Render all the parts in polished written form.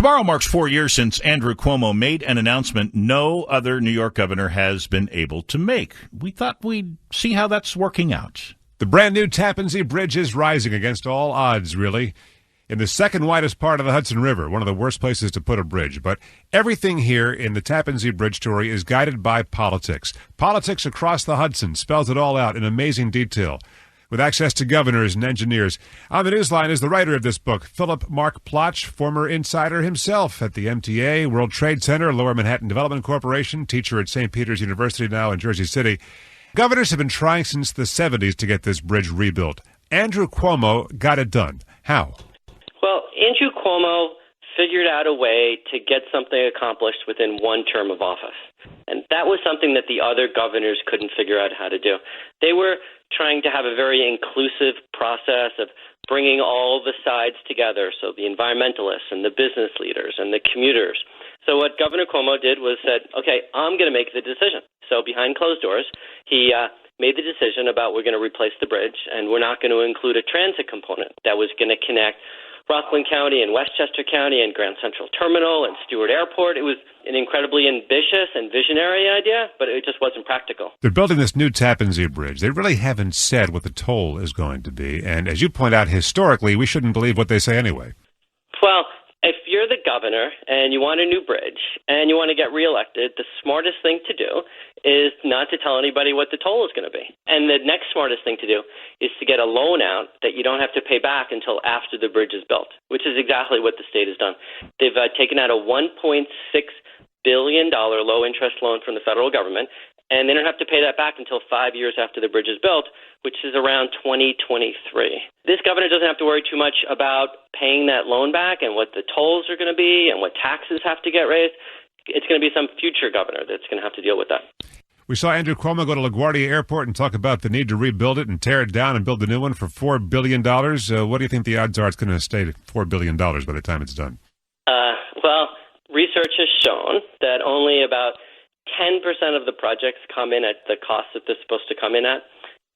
Tomorrow marks 4 years since Andrew Cuomo made an announcement no other New York governor has been able to make. We thought we'd see how that's working out. The brand new Tappan Zee Bridge is rising against all odds, really. In the second widest part of the Hudson River, one of the worst places to put a bridge. But everything here in the Tappan Zee Bridge story is guided by politics. Politics across the Hudson spells it all out in amazing detail, with access to governors and engineers. On the newsline is the writer of this book, Philip Mark Plotch, former insider himself at the MTA, World Trade Center, Lower Manhattan Development Corporation, teacher at St. Peter's University now in Jersey City. Governors have been trying since the 70s to get this bridge rebuilt. Andrew Cuomo got it done. How? Well, Andrew Cuomo figured out a way to get something accomplished within one term of office. And that was something that the other governors couldn't figure out how to do. They were trying to have a very inclusive process of bringing all the sides together, so the environmentalists and the business leaders and the commuters. So what Governor Cuomo did was said, okay, I'm going to make the decision. So behind closed doors, he made the decision about we're going to replace the bridge, and we're not going to include a transit component that was going to connect Rockland County and Westchester County and Grand Central Terminal and Stewart Airport. It was an incredibly ambitious and visionary idea, but it just wasn't practical. They're building this new Tappan Zee Bridge. They really haven't said what the toll is going to be. And as you point out, historically, we shouldn't believe what they say anyway. Well, if you're the governor and you want a new bridge and you want to get reelected, the smartest thing to do is not to tell anybody what the toll is going to be. And the next smartest thing to do is to get a loan out that you don't have to pay back until after the bridge is built, which is exactly what the state has done. They've taken out a $1.6 billion low-interest loan from the federal government, and they don't have to pay that back until 5 years after the bridge is built, which is around 2023. This governor doesn't have to worry too much about paying that loan back and what the tolls are going to be and what taxes have to get raised. It's going to be some future governor that's going to have to deal with that. We saw Andrew Cuomo go to LaGuardia Airport and talk about the need to rebuild it and tear it down and build a new one for $4 billion. What do you think the odds are it's going to stay at $4 billion by the time it's done? Well, research has shown that only about 10% of the projects come in at the cost that they're supposed to come in at,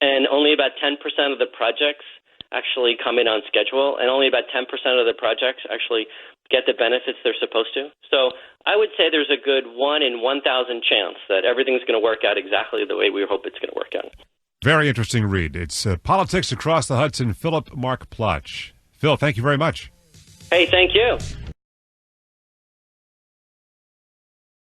and only about 10% of the projects actually come in on schedule, and only about 10% of the projects actually get the benefits they're supposed to. So I would say there's a good 1 in 1,000 chance that everything's going to work out exactly the way we hope it's going to work out. Very interesting read. It's Politics Across the Hudson, Philip Mark Plotch. Phil, thank you very much. Hey, thank you.